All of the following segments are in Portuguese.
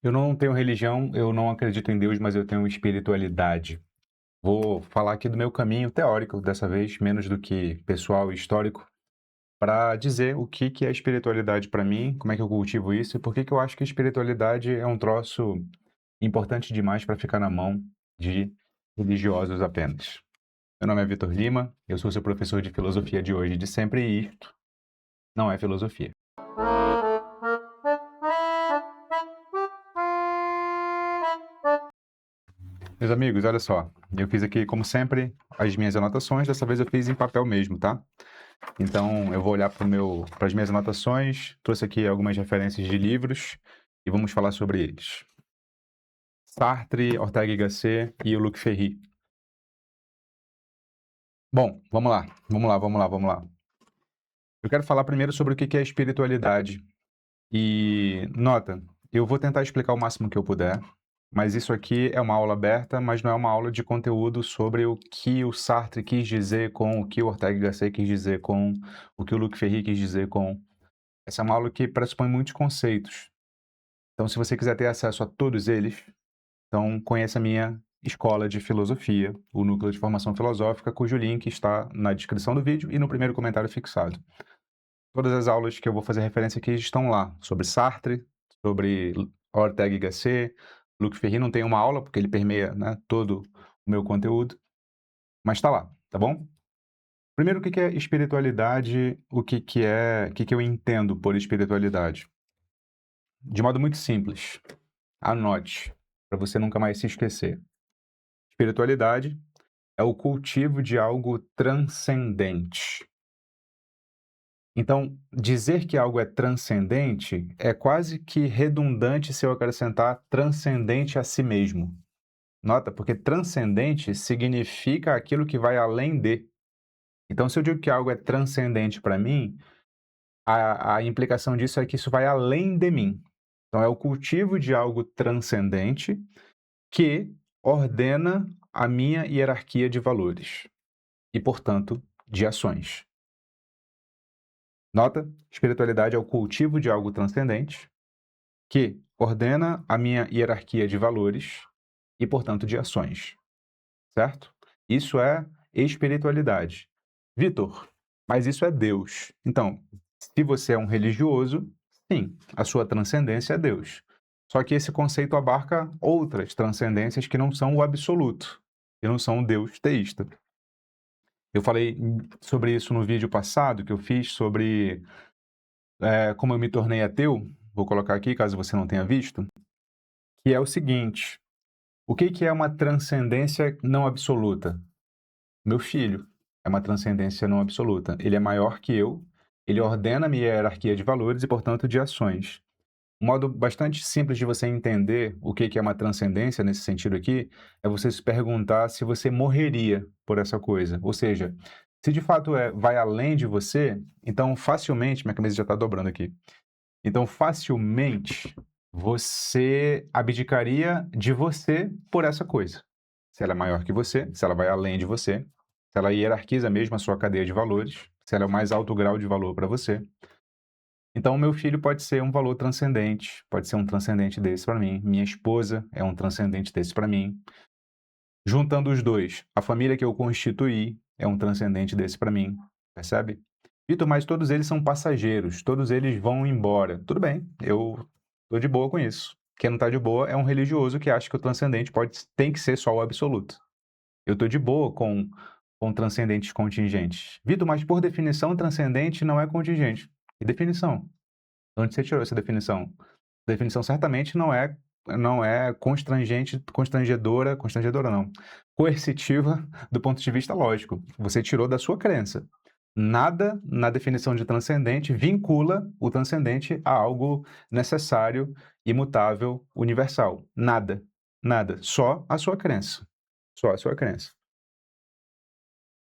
Eu não tenho religião, eu não acredito em Deus, mas eu tenho espiritualidade. Vou falar aqui do meu caminho teórico, dessa vez, menos do que pessoal e histórico, para dizer o que é espiritualidade para mim, como é que eu cultivo isso e por que eu acho que espiritualidade é um troço importante demais para ficar na mão de religiosos apenas. Meu nome é Vitor Lima, eu sou seu professor de filosofia de hoje e de sempre, e isto não é filosofia. Meus amigos, olha só, eu fiz aqui, como sempre, as minhas anotações, dessa vez eu fiz em papel mesmo, tá? Então, eu vou olhar para as minhas anotações, trouxe aqui algumas referências de livros e vamos falar sobre eles. Sartre, Ortega y Gasset e o Luc Ferry. Bom, vamos lá. Eu quero falar primeiro sobre o que é espiritualidade. E, nota, eu vou tentar explicar o máximo que eu puder, mas isso aqui é uma aula aberta, mas não é uma aula de conteúdo sobre o que o Sartre quis dizer com o que o Ortega y Gasset quis dizer com o que o Luc Ferry quis dizer com. Essa é uma aula que pressupõe muitos conceitos. Então, se você quiser ter acesso a todos eles, então conheça a minha escola de filosofia, o Núcleo de Formação Filosófica, cujo link está na descrição do vídeo e no primeiro comentário fixado. Todas as aulas que eu vou fazer referência aqui estão lá, sobre Sartre, sobre Ortega y Gasset. Luc Ferry não tem uma aula, porque ele permeia, né, todo o meu conteúdo, mas está lá, tá bom? Primeiro, o que é espiritualidade, o que eu entendo por espiritualidade? De modo muito simples, anote, para você nunca mais se esquecer. Espiritualidade é o cultivo de algo transcendente. Então, dizer que algo é transcendente é quase que redundante se eu acrescentar transcendente a si mesmo. Nota, porque transcendente significa aquilo que vai além de. Então, se eu digo que algo é transcendente para mim, a implicação disso é que isso vai além de mim. Então, é o cultivo de algo transcendente que ordena a minha hierarquia de valores e, portanto, de ações. Nota, espiritualidade é o cultivo de algo transcendente que ordena a minha hierarquia de valores e, portanto, de ações. Certo? Isso é espiritualidade. Vitor, mas isso é Deus. Então, se você é um religioso, sim, a sua transcendência é Deus. Só que esse conceito abarca outras transcendências que não são o absoluto, que não são o Deus teísta. Eu falei sobre isso no vídeo passado que eu fiz sobre como eu me tornei ateu. Vou colocar aqui, caso você não tenha visto, que é o seguinte: o que é uma transcendência não absoluta? Meu filho é uma transcendência não absoluta. Ele é maior que eu, ele ordena a minha hierarquia de valores e, portanto, de ações. Um modo bastante simples de você entender o que é uma transcendência nesse sentido aqui é você se perguntar se você morreria por essa coisa. Ou seja, se de fato vai além de você, então facilmente, minha camisa já está dobrando aqui, então facilmente você abdicaria de você por essa coisa. Se ela é maior que você, se ela vai além de você, se ela hierarquiza mesmo a sua cadeia de valores, se ela é o mais alto grau de valor para você. Então, o meu filho pode ser um valor transcendente, pode ser um transcendente desse para mim. Minha esposa é um transcendente desse para mim. Juntando os dois, a família que eu constituí é um transcendente desse para mim, percebe? Vitor, mas todos eles são passageiros, todos eles vão embora. Tudo bem, eu estou de boa com isso. Quem não está de boa é um religioso que acha que o transcendente tem que ser só o absoluto. Eu estou de boa com transcendentes contingentes. Vitor, mas por definição, transcendente não é contingente. Que definição? De onde você tirou essa definição? A definição certamente não é constrangedora não, coercitiva do ponto de vista lógico. Você tirou da sua crença. Nada na definição de transcendente vincula o transcendente a algo necessário, imutável, universal. Nada. Nada. Só a sua crença. Só a sua crença.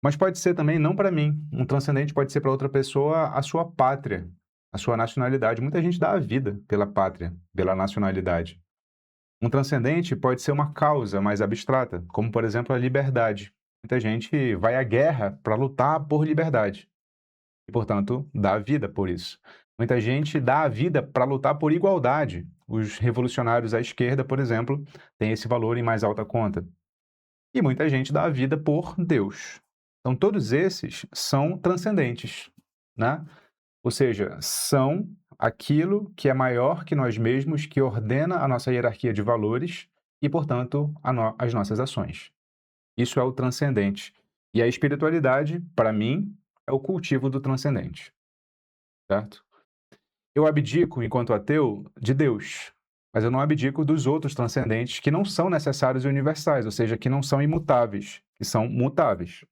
Mas pode ser também, não para mim. Um transcendente pode ser para outra pessoa a sua pátria, a sua nacionalidade. Muita gente dá a vida pela pátria, pela nacionalidade. Um transcendente pode ser uma causa mais abstrata, como, por exemplo, a liberdade. Muita gente vai à guerra para lutar por liberdade e, portanto, dá a vida por isso. Muita gente dá a vida para lutar por igualdade. Os revolucionários à esquerda, por exemplo, têm esse valor em mais alta conta. E muita gente dá a vida por Deus. Então, todos esses são transcendentes, né? Ou seja, são aquilo que é maior que nós mesmos, que ordena a nossa hierarquia de valores e, portanto, as nossas ações. Isso é o transcendente. E a espiritualidade, para mim, é o cultivo do transcendente, certo? Eu abdico, enquanto ateu, de Deus, mas eu não abdico dos outros transcendentes que não são necessários e universais, ou seja, que não são imutáveis, que são mutáveis.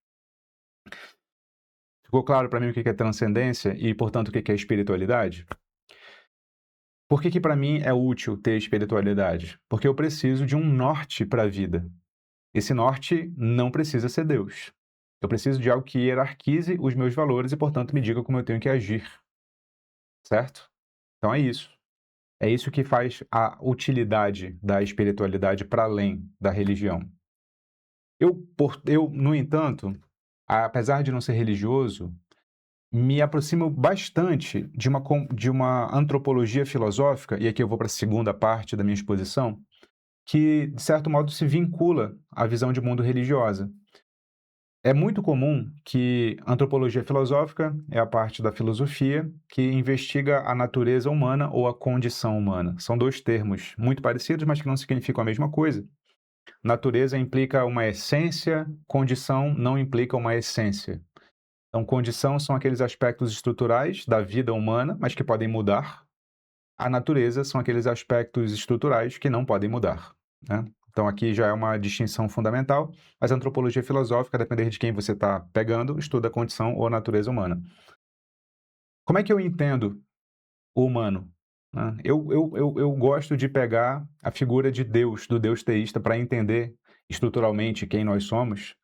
Ficou claro para mim o que é transcendência e, portanto, o que é espiritualidade? Por que para mim é útil ter espiritualidade? Porque eu preciso de um norte para a vida. Esse norte não precisa ser Deus. Eu preciso de algo que hierarquize os meus valores e, portanto, me diga como eu tenho que agir, certo? Então é isso. É isso que faz a utilidade da espiritualidade para além da religião. Eu, no entanto, apesar de não ser religioso, me aproximo bastante de uma antropologia filosófica, e aqui eu vou para a segunda parte da minha exposição, que, de certo modo, se vincula à visão de mundo religiosa. É muito comum que a antropologia filosófica é a parte da filosofia que investiga a natureza humana ou a condição humana. São dois termos muito parecidos, mas que não significam a mesma coisa. Natureza implica uma essência, condição não implica uma essência. Então, condição são aqueles aspectos estruturais da vida humana, mas que podem mudar. A natureza são aqueles aspectos estruturais que não podem mudar, né? Então, aqui já é uma distinção fundamental, mas a antropologia filosófica, a depender de quem você está pegando, estuda a condição ou a natureza humana. Como é que eu entendo o humano, né? Eu gosto de pegar a figura de Deus, do Deus teísta, para entender estruturalmente quem nós somos,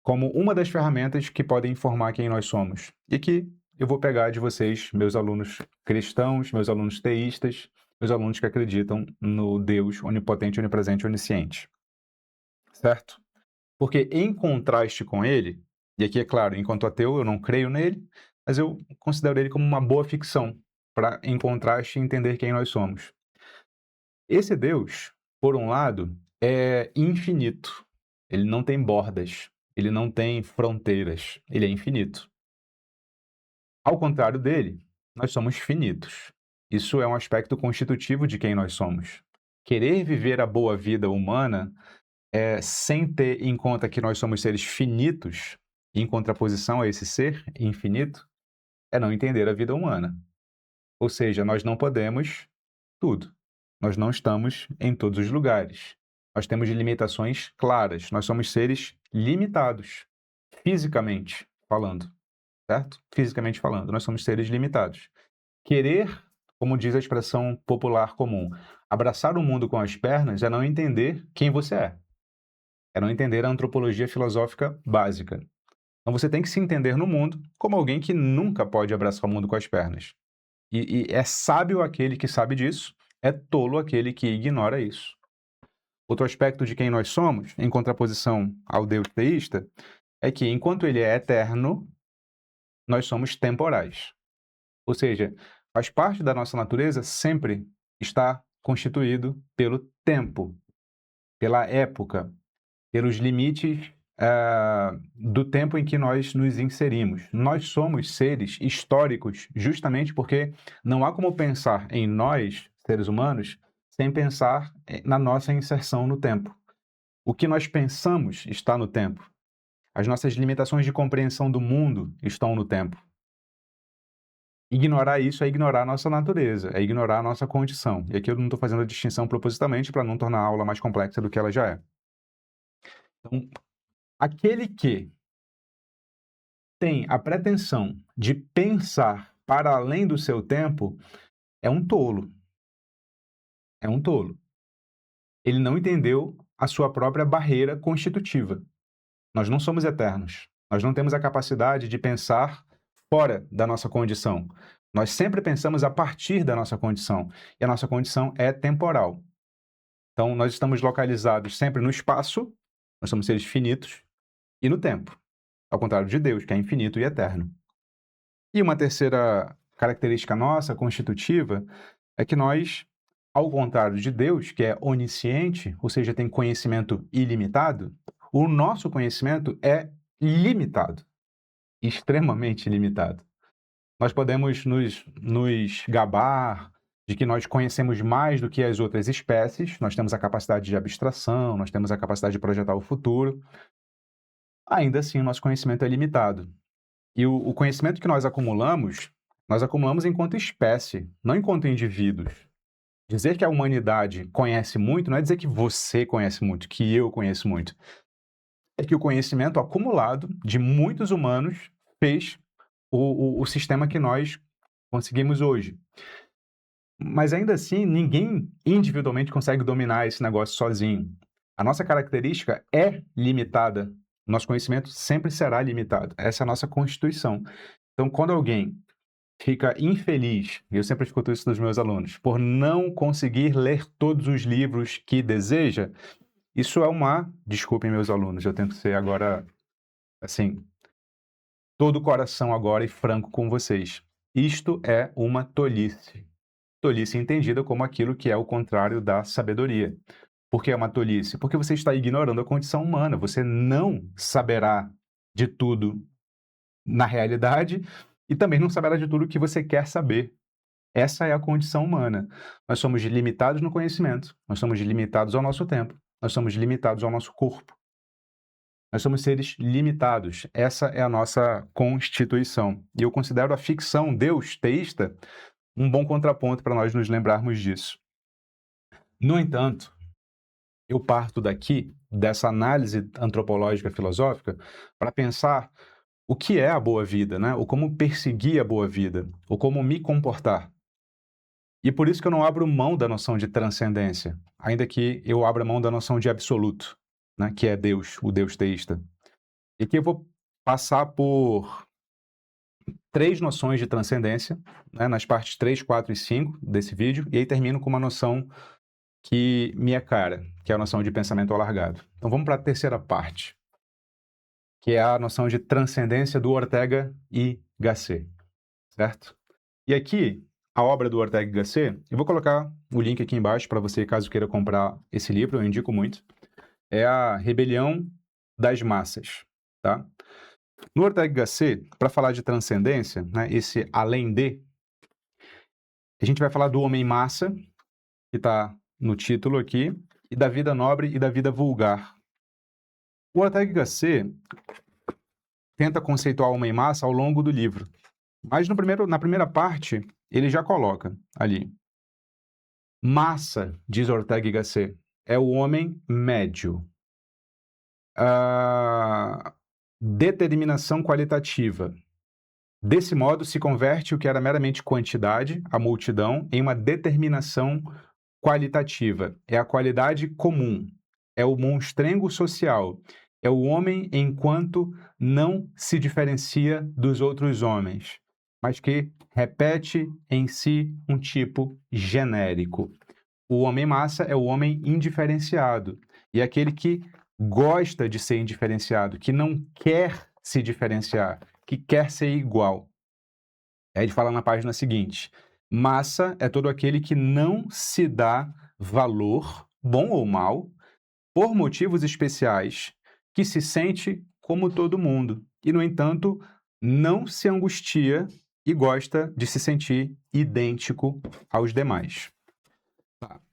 como uma das ferramentas que podem informar quem nós somos. E que eu vou pegar de vocês, meus alunos cristãos, meus alunos teístas, meus alunos que acreditam no Deus onipotente, onipresente, onisciente. Certo? Porque em contraste com ele, e aqui é claro, enquanto ateu eu não creio nele, mas eu considero ele como uma boa ficção, para em contraste entender quem nós somos. Esse Deus, por um lado, é infinito. Ele não tem bordas, ele não tem fronteiras, ele é infinito. Ao contrário dele, nós somos finitos. Isso é um aspecto constitutivo de quem nós somos. Querer viver a boa vida humana sem ter em conta que nós somos seres finitos, em contraposição a esse ser infinito, é não entender a vida humana. Ou seja, nós não podemos tudo. Nós não estamos em todos os lugares. Nós temos limitações claras. Nós somos seres limitados, fisicamente falando, certo? Fisicamente falando, nós somos seres limitados. Querer, como diz a expressão popular comum, abraçar o mundo com as pernas é não entender quem você é. É não entender a antropologia filosófica básica. Então você tem que se entender no mundo como alguém que nunca pode abraçar o mundo com as pernas. E é sábio aquele que sabe disso, é tolo aquele que ignora isso. Outro aspecto de quem nós somos, em contraposição ao Deus teísta, é que enquanto ele é eterno, nós somos temporais. Ou seja, faz parte da nossa natureza sempre estar constituído pelo tempo, pela época, pelos limites do tempo em que nós nos inserimos. Nós somos seres históricos justamente porque não há como pensar em nós, seres humanos, sem pensar na nossa inserção no tempo. O que nós pensamos está no tempo. As nossas limitações de compreensão do mundo estão no tempo. Ignorar isso é ignorar a nossa natureza, é ignorar a nossa condição. E aqui eu não estou fazendo a distinção propositalmente para não tornar a aula mais complexa do que ela já é. Então, aquele que tem a pretensão de pensar para além do seu tempo é um tolo. É um tolo. Ele não entendeu a sua própria barreira constitutiva. Nós não somos eternos. Nós não temos a capacidade de pensar fora da nossa condição. Nós sempre pensamos a partir da nossa condição. E a nossa condição é temporal. Então, nós estamos localizados sempre no espaço, nós somos seres finitos, e no tempo. Ao contrário de Deus, que é infinito e eterno. E uma terceira característica nossa, constitutiva, é que nós, ao contrário de Deus, que é onisciente, ou seja, tem conhecimento ilimitado, o nosso conhecimento é limitado, extremamente limitado. Nós podemos nos gabar de que nós conhecemos mais do que as outras espécies, nós temos a capacidade de abstração, nós temos a capacidade de projetar o futuro. Ainda assim, o nosso conhecimento é limitado. E o conhecimento que nós acumulamos enquanto espécie, não enquanto indivíduos. Dizer que a humanidade conhece muito não é dizer que você conhece muito, que eu conheço muito. É que o conhecimento acumulado de muitos humanos fez o sistema que nós conseguimos hoje. Mas ainda assim, ninguém individualmente consegue dominar esse negócio sozinho. A nossa característica é limitada. Nosso conhecimento sempre será limitado. Essa é a nossa constituição. Então, quando alguém fica infeliz, e eu sempre escuto isso dos meus alunos, por não conseguir ler todos os livros que deseja, isso é desculpem meus alunos, eu tento ser agora, assim, todo o coração agora e franco com vocês. Isto é uma tolice. Tolice entendida como aquilo que é o contrário da sabedoria. Por que é uma tolice? Porque você está ignorando a condição humana. Você não saberá de tudo na realidade e também não saberá de tudo que você quer saber. Essa é a condição humana. Nós somos limitados no conhecimento, nós somos limitados ao nosso tempo, nós somos limitados ao nosso corpo. Nós somos seres limitados. Essa é a nossa constituição. E eu considero a ficção Deus teísta um bom contraponto para nós nos lembrarmos disso. No entanto, eu parto daqui, dessa análise antropológica filosófica, para pensar o que é a boa vida, né? Ou como perseguir a boa vida, ou como me comportar. E por isso que eu não abro mão da noção de transcendência, ainda que eu abra mão da noção de absoluto, né? Que é Deus, o Deus teísta. E que eu vou passar por 3 noções de transcendência, né? Nas partes 3, 4 e 5 desse vídeo, e aí termino com uma noção que me é cara, que é a noção de pensamento alargado. Então vamos para a terceira parte, que é a noção de transcendência do Ortega y Gasset, certo? E aqui, a obra do Ortega y Gasset, eu vou colocar o link aqui embaixo para você, caso queira comprar esse livro, eu indico muito, é A Rebelião das Massas, tá? No Ortega y Gasset, para falar de transcendência, né, esse além de, a gente vai falar do homem massa, que está no título aqui, e da vida nobre e da vida vulgar. O Ortega y Gasset tenta conceituar o homem massa ao longo do livro, mas na primeira parte ele já coloca ali. Massa, diz Ortega y Gasset, é o homem médio. Determinação qualitativa. Desse modo, se converte o que era meramente quantidade, a multidão, em uma determinação qualitativa. É a qualidade comum. É o monstrengo social. É o homem enquanto não se diferencia dos outros homens, mas que repete em si um tipo genérico. O homem massa é o homem indiferenciado. E é aquele que gosta de ser indiferenciado, que não quer se diferenciar, que quer ser igual. Aí ele fala na página seguinte: massa é todo aquele que não se dá valor, bom ou mal, por motivos especiais, que se sente como todo mundo e, no entanto, não se angustia e gosta de se sentir idêntico aos demais.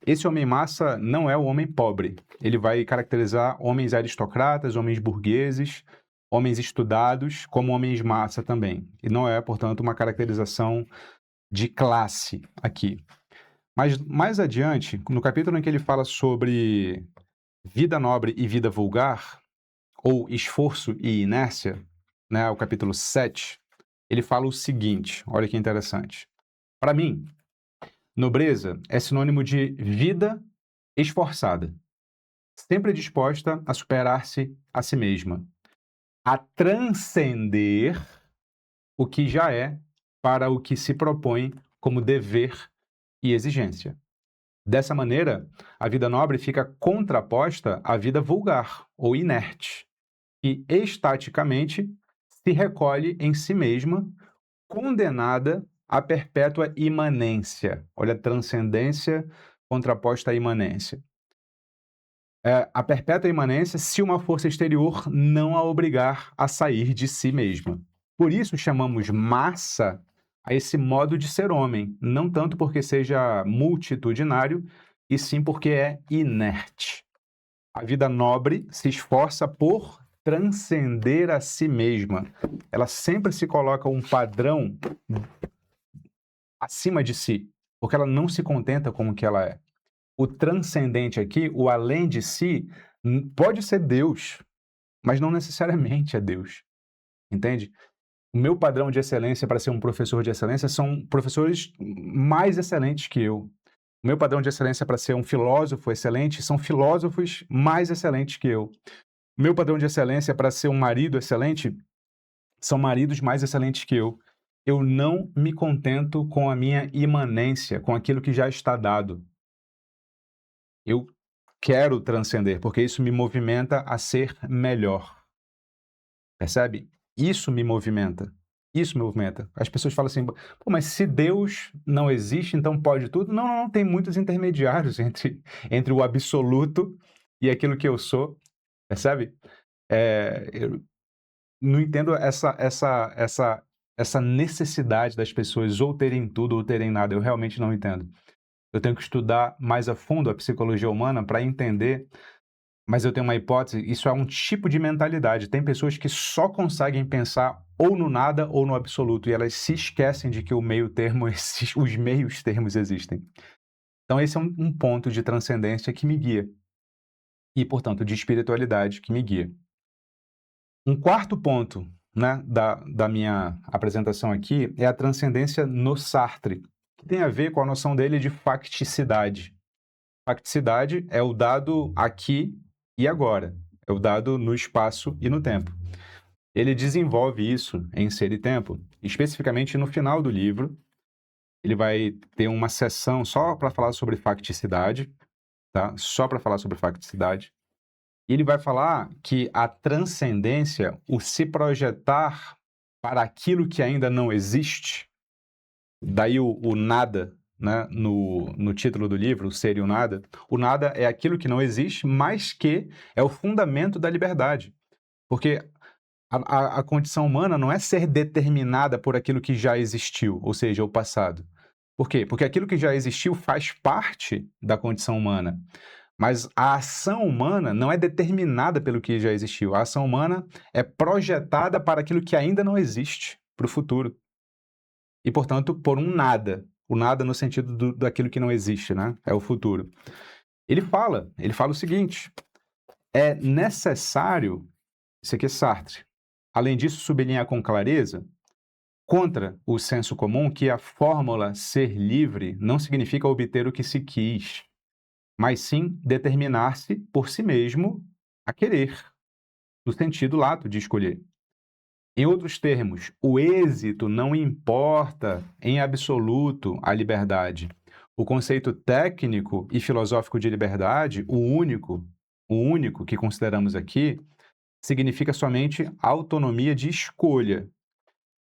Esse homem massa não é o homem pobre. Ele vai caracterizar homens aristocratas, homens burgueses, homens estudados como homens massa também. E não é, portanto, uma caracterização de classe aqui. Mas mais adiante, no capítulo em que ele fala sobre vida nobre e vida vulgar, ou esforço e inércia, né, o capítulo 7, ele fala o seguinte, olha que interessante. Para mim, nobreza é sinônimo de vida esforçada, sempre disposta a superar-se a si mesma, a transcender o que já é para o que se propõe como dever e exigência. Dessa maneira, a vida nobre fica contraposta à vida vulgar ou inerte, que estaticamente se recolhe em si mesma, condenada a perpétua imanência. Olha, transcendência contraposta à imanência. A perpétua imanência se uma força exterior não a obrigar a sair de si mesma. Por isso chamamos massa a esse modo de ser homem, não tanto porque seja multitudinário, e sim porque é inerte. A vida nobre se esforça por transcender a si mesma. Ela sempre se coloca um padrão acima de si, porque ela não se contenta com o que ela é. O transcendente aqui, o além de si, pode ser Deus, mas não necessariamente é Deus, entende? O meu padrão de excelência para ser um professor de excelência são professores mais excelentes que eu. O meu padrão de excelência para ser um filósofo excelente são filósofos mais excelentes que eu. O meu padrão de excelência para ser um marido excelente são maridos mais excelentes que eu. Eu não me contento com a minha imanência, com aquilo que já está dado. Eu quero transcender, porque isso me movimenta a ser melhor. Percebe? Isso me movimenta. Isso me movimenta. As pessoas falam assim, pô, mas se Deus não existe, então pode tudo? Não, não, não, tem muitos intermediários entre o absoluto e aquilo que eu sou. Percebe? Eu não entendo essa necessidade das pessoas ou terem tudo ou terem nada. Eu realmente não entendo. Eu tenho que estudar mais a fundo a psicologia humana para entender, mas eu tenho uma hipótese, isso é um tipo de mentalidade. Tem pessoas que só conseguem pensar ou no nada ou no absoluto, e elas se esquecem de que o meio termo, os meios termos existem. Então esse é um ponto de transcendência que me guia, e portanto de espiritualidade que me guia. Um quarto ponto, né, da minha apresentação aqui é a transcendência no Sartre, que tem a ver com a noção dele de facticidade. Facticidade é o dado aqui e agora, é o dado no espaço e no tempo. Ele desenvolve isso em Ser e Tempo, especificamente no final do livro. Ele vai ter uma sessão só para falar sobre facticidade, tá? Só para falar sobre facticidade. E ele vai falar que a transcendência, o se projetar para aquilo que ainda não existe, daí o nada, né, no título do livro, o Ser e o Nada. O nada é aquilo que não existe, mas que é o fundamento da liberdade. Porque a condição humana não é ser determinada por aquilo que já existiu, ou seja, o passado. Por quê? Porque aquilo que já existiu faz parte da condição humana. Mas a ação humana não é determinada pelo que já existiu. A ação humana é projetada para aquilo que ainda não existe, para o futuro. E, portanto, por um nada. O nada no sentido daquilo que não existe, né? É o futuro. Ele fala o seguinte, é necessário, isso aqui é Sartre, além disso, sublinhar com clareza, contra o senso comum, que a fórmula ser livre não significa obter o que se quis, mas sim determinar-se por si mesmo a querer, no sentido lato de escolher. Em outros termos, o êxito não importa em absoluto a liberdade. O conceito técnico e filosófico de liberdade, o único que consideramos aqui, significa somente autonomia de escolha.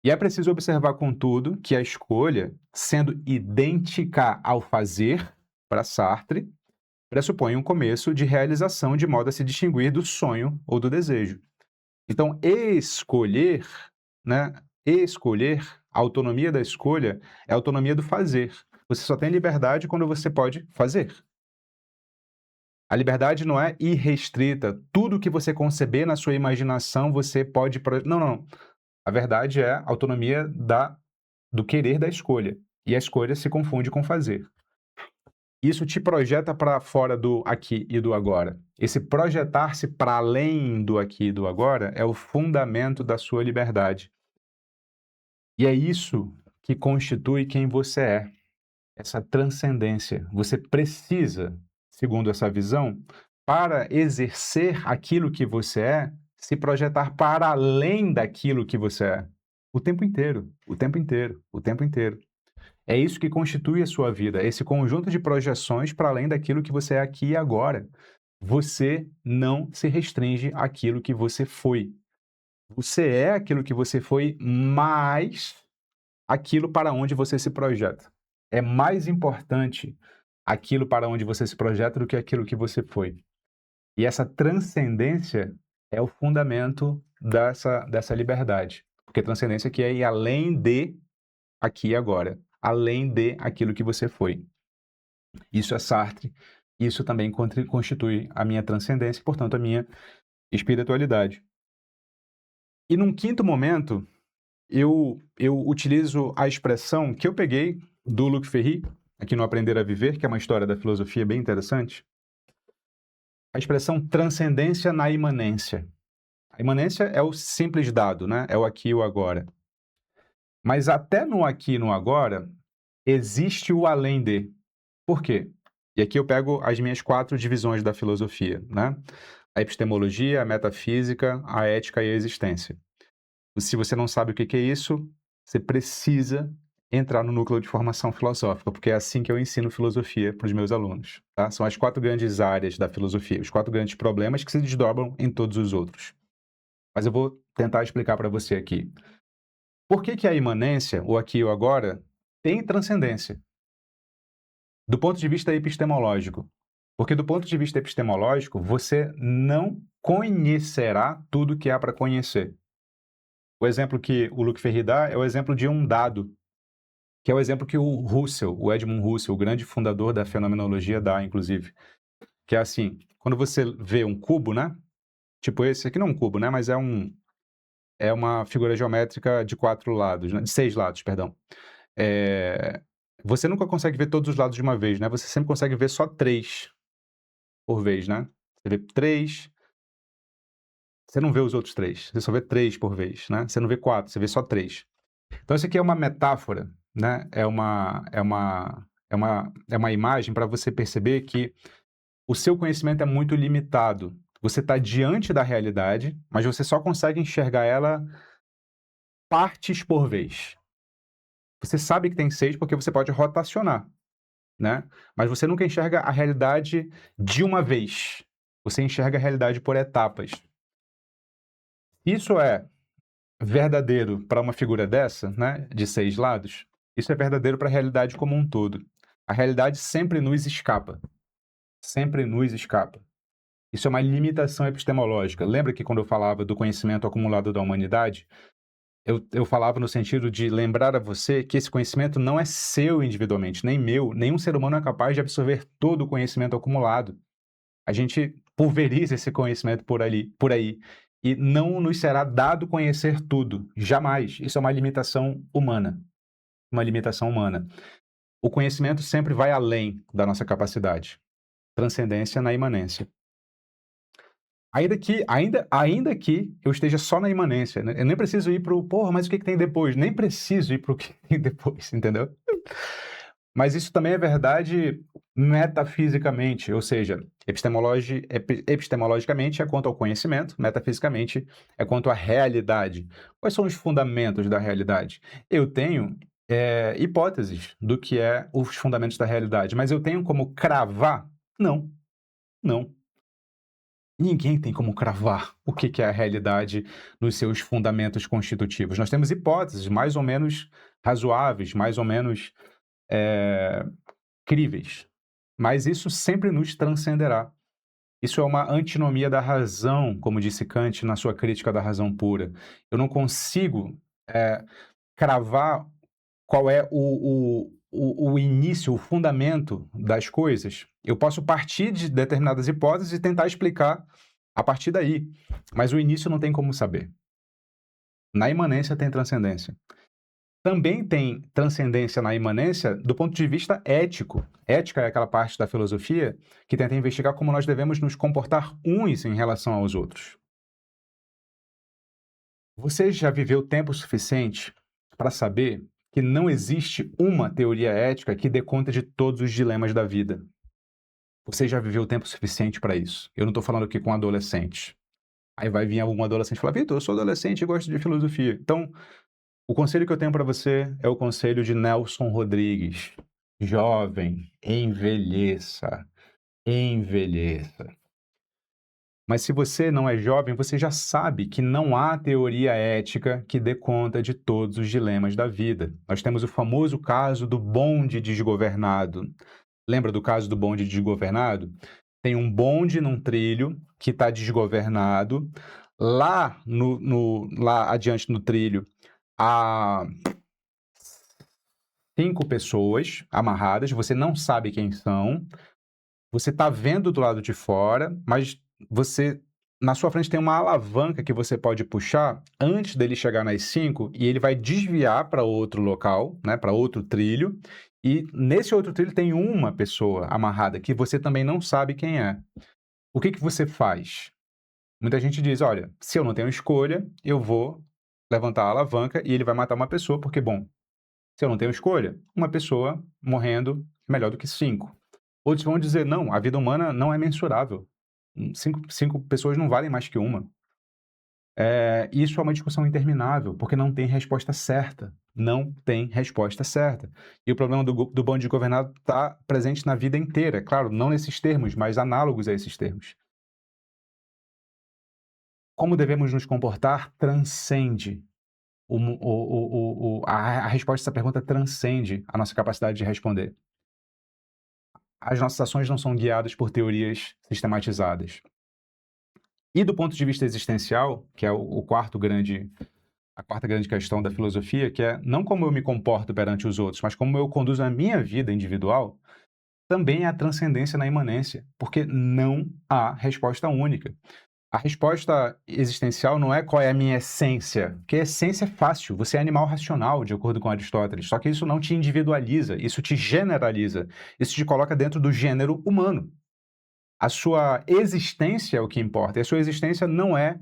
E é preciso observar, contudo, que a escolha, sendo idêntica ao fazer, para Sartre, pressupõe um começo de realização de modo a se distinguir do sonho ou do desejo. Então, escolher, né? Escolher, a autonomia da escolha é a autonomia do fazer. Você só tem liberdade quando você pode fazer. A liberdade não é irrestrita. Tudo que você conceber na sua imaginação, você pode... Não, não. A verdade é a autonomia do querer da escolha. E a escolha se confunde com fazer. Isso te projeta para fora do aqui e do agora. Esse projetar-se para além do aqui e do agora é o fundamento da sua liberdade. E é isso que constitui quem você é, essa transcendência. Você precisa, segundo essa visão, para exercer aquilo que você é, se projetar para além daquilo que você é. O tempo inteiro, o tempo inteiro, o tempo inteiro. É isso que constitui a sua vida, esse conjunto de projeções para além daquilo que você é aqui e agora. Você não se restringe àquilo que você foi. Você é aquilo que você foi, mas aquilo para onde você se projeta. É mais importante aquilo para onde você se projeta do que aquilo que você foi. E essa transcendência é o fundamento dessa liberdade. Porque transcendência aqui é ir além de aqui e agora, além de aquilo que você foi. Isso é Sartre, isso também constitui a minha transcendência e, portanto, a minha espiritualidade. E num quinto momento, eu utilizo a expressão que eu peguei do Luc Ferry, aqui no Aprender a Viver, que é uma história da filosofia bem interessante, a expressão transcendência na imanência. A imanência é o simples dado, né? É o aqui e o agora. Mas até no aqui e no agora, existe o além de. Por quê? E aqui eu pego as minhas 4 divisões da filosofia, né? A epistemologia, a metafísica, a ética e a existência. Se você não sabe o que é isso, você precisa entrar no núcleo de formação filosófica, porque é assim que eu ensino filosofia para os meus alunos, tá? São as 4 grandes áreas da filosofia, os 4 grandes problemas que se desdobram em todos os outros. Mas eu vou tentar explicar para você aqui. Por que a imanência, o aqui e o agora, tem transcendência? Do ponto de vista epistemológico. Porque do ponto de vista epistemológico, você não conhecerá tudo que há para conhecer. O exemplo que o Luc Ferry dá é o exemplo de um dado, que é o exemplo que o Russell, o Edmund Russell, o grande fundador da fenomenologia, dá, inclusive. Que é assim, quando você vê um cubo, né? Tipo esse aqui não é um cubo, né? Mas é uma figura geométrica de 4 lados, né? De 6 lados, perdão. Você nunca consegue ver todos os lados de uma vez, né? Você sempre consegue ver só 3 por vez, né? Você vê 3, você não vê os outros 3, você só vê 3 por vez, né? Você não vê 4, você vê só 3. Então isso aqui é uma metáfora, né? É uma imagem para você perceber que o seu conhecimento é muito limitado. Você está diante da realidade, mas você só consegue enxergar ela partes por vez. Você sabe que tem 6 porque você pode rotacionar, né? Mas você nunca enxerga a realidade de uma vez. Você enxerga a realidade por etapas. Isso é verdadeiro para uma figura dessa, né, de 6 lados? Isso é verdadeiro para a realidade como um todo. A realidade sempre nos escapa. Sempre nos escapa. Isso é uma limitação epistemológica. Lembra que quando eu falava do conhecimento acumulado da humanidade, eu falava no sentido de lembrar a você que esse conhecimento não é seu individualmente, nem meu. Nenhum ser humano é capaz de absorver todo o conhecimento acumulado. A gente pulveriza esse conhecimento por aí. E não nos será dado conhecer tudo. Jamais. Isso é uma limitação humana. Uma limitação humana. O conhecimento sempre vai além da nossa capacidade. Transcendência na imanência. Ainda que eu esteja só na imanência, né? Eu nem preciso ir para o, porra, mas o que tem depois? Nem preciso ir para o que tem depois, entendeu? Mas isso também é verdade metafisicamente, ou seja, epistemologicamente é quanto ao conhecimento, metafisicamente é quanto à realidade. Quais são os fundamentos da realidade? Eu tenho hipóteses do que é os fundamentos da realidade, mas eu tenho como cravar? Não, não. Ninguém tem como cravar o que é a realidade nos seus fundamentos constitutivos. Nós temos hipóteses mais ou menos razoáveis, mais ou menos críveis, mas isso sempre nos transcenderá. Isso é uma antinomia da razão, como disse Kant na sua crítica da razão pura. Eu não consigo cravar qual é o início, o fundamento das coisas. Eu posso partir de determinadas hipóteses e tentar explicar a partir daí, mas o início não tem como saber. Na imanência tem transcendência. Também tem transcendência na imanência do ponto de vista ético. Ética é aquela parte da filosofia que tenta investigar como nós devemos nos comportar uns em relação aos outros. Você já viveu tempo suficiente para saber que não existe uma teoria ética que dê conta de todos os dilemas da vida? Você já viveu tempo suficiente para isso? Eu não estou falando aqui com adolescentes. Aí vai vir algum adolescente e falar, Vitor, eu sou adolescente e gosto de filosofia. Então, o conselho que eu tenho para você é o conselho de Nelson Rodrigues. Jovem, envelheça, envelheça. Mas se você não é jovem, você já sabe que não há teoria ética que dê conta de todos os dilemas da vida. Nós temos o famoso caso do bonde desgovernado. Lembra do caso do bonde desgovernado? Tem um bonde num trilho que está desgovernado. Lá adiante no trilho, há 5 pessoas amarradas, você não sabe quem são. Você está vendo do lado de fora, mas na sua frente tem uma alavanca que você pode puxar antes dele chegar nas 5 e ele vai desviar para outro local, né, para outro trilho. E nesse outro trilho tem uma pessoa amarrada que você também não sabe quem é. O que você faz? Muita gente diz, olha, se eu não tenho escolha, eu vou levantar a alavanca e ele vai matar uma pessoa, porque, bom, se eu não tenho escolha, uma pessoa morrendo é melhor do que 5. Outros vão dizer, não, a vida humana não é mensurável. 5 pessoas não valem mais que uma. Isso é uma discussão interminável, porque não tem resposta certa. Não tem resposta certa. E o problema do bonde governado está presente na vida inteira. Claro, não nesses termos, mas análogos a esses termos. Como devemos nos comportar transcende. A resposta a essa pergunta transcende a nossa capacidade de responder. As nossas ações não são guiadas por teorias sistematizadas. E do ponto de vista existencial, que é a quarta grande questão da filosofia, que é não como eu me comporto perante os outros, mas como eu conduzo a minha vida individual, também há transcendência na imanência, porque não há resposta única. A resposta existencial não é qual é a minha essência, porque a essência é fácil, você é animal racional, de acordo com Aristóteles, só que isso não te individualiza, isso te generaliza, isso te coloca dentro do gênero humano. A sua existência é o que importa, e a sua existência não é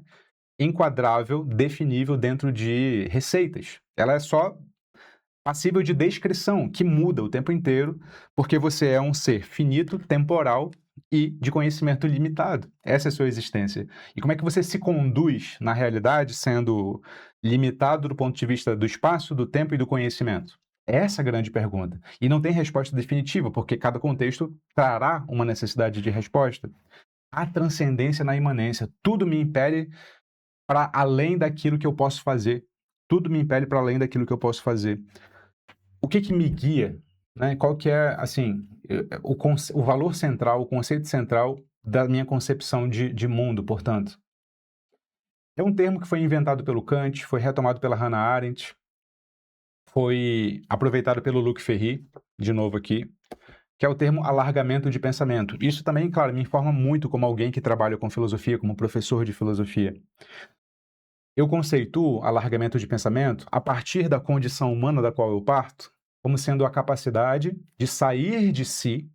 enquadrável, definível dentro de receitas. Ela é só passível de descrição, que muda o tempo inteiro, porque você é um ser finito, temporal e de conhecimento limitado. Essa é a sua existência. E como é que você se conduz na realidade, sendo limitado do ponto de vista do espaço, do tempo e do conhecimento? Essa é a grande pergunta. E não tem resposta definitiva, porque cada contexto trará uma necessidade de resposta. Há transcendência na imanência. Tudo me impele para além daquilo que eu posso fazer. Tudo me impele para além daquilo que eu posso fazer. O que me guia? Né? Qual que é, assim, o valor central, o conceito central da minha concepção de mundo, portanto? É um termo que foi inventado pelo Kant, foi retomado pela Hannah Arendt, foi aproveitado pelo Luc Ferry, de novo aqui, que é o termo alargamento de pensamento. Isso também, claro, me informa muito como alguém que trabalha com filosofia, como professor de filosofia. Eu conceituo alargamento de pensamento a partir da condição humana da qual eu parto, como sendo a capacidade de sair de si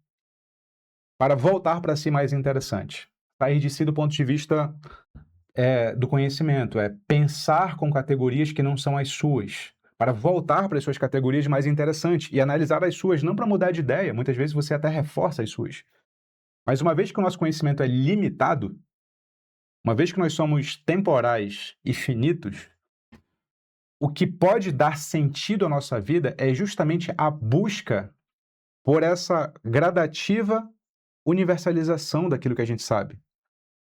para voltar para si mais interessante. Sair de si do ponto de vista do conhecimento, é pensar com categorias que não são as suas, para voltar para as suas categorias mais interessantes e analisar as suas, não para mudar de ideia, muitas vezes você até reforça as suas. Mas uma vez que o nosso conhecimento é limitado, uma vez que nós somos temporais e finitos, o que pode dar sentido à nossa vida é justamente a busca por essa gradativa universalização daquilo que a gente sabe,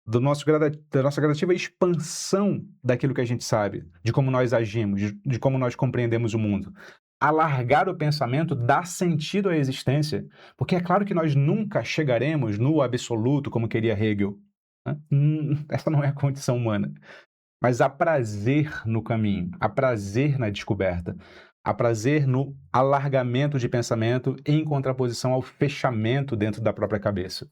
da nossa gradativa expansão daquilo que a gente sabe, de como nós agimos, de como nós compreendemos o mundo. Alargar o pensamento dá sentido à existência, porque é claro que nós nunca chegaremos no absoluto, como queria Hegel. Né? Essa não é a condição humana. Mas há prazer no caminho, há prazer na descoberta, há prazer no alargamento de pensamento em contraposição ao fechamento dentro da própria cabeça.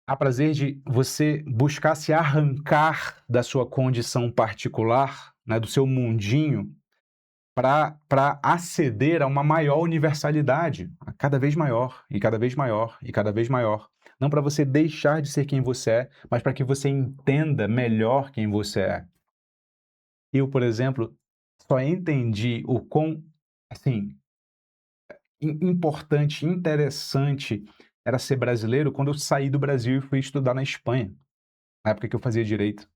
Há prazer de você buscar se arrancar da sua condição particular, né, do seu mundinho, para aceder a uma maior universalidade, cada vez maior, e cada vez maior, e cada vez maior. Não para você deixar de ser quem você é, mas para que você entenda melhor quem você é. Eu, por exemplo, só entendi o quão, assim, importante, interessante era ser brasileiro quando eu saí do Brasil e fui estudar na Espanha, na época que eu fazia direito.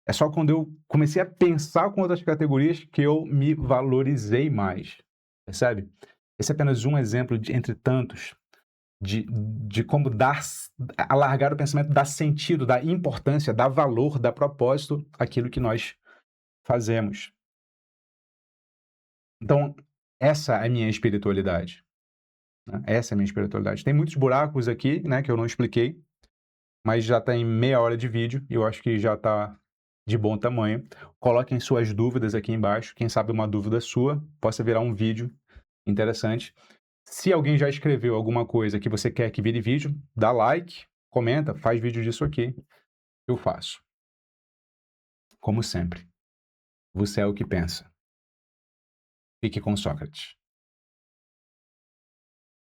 É só quando eu comecei a pensar com outras categorias que eu me valorizei mais, percebe? Esse é apenas um exemplo entre tantos de como alargar o pensamento, dar sentido, dar importância, dar valor, dar propósito àquilo que nós fazemos. Então, essa é a minha espiritualidade, né? Essa é a minha espiritualidade. Tem muitos buracos aqui, né, que eu não expliquei, mas já tem meia hora de vídeo e eu acho que já está de bom tamanho. Coloquem suas dúvidas aqui embaixo. Quem sabe uma dúvida sua possa virar um vídeo interessante. Se alguém já escreveu alguma coisa que você quer que vire vídeo, dá like, comenta, faz vídeo disso aqui. Eu faço. Como sempre, você é o que pensa. Fique com Sócrates.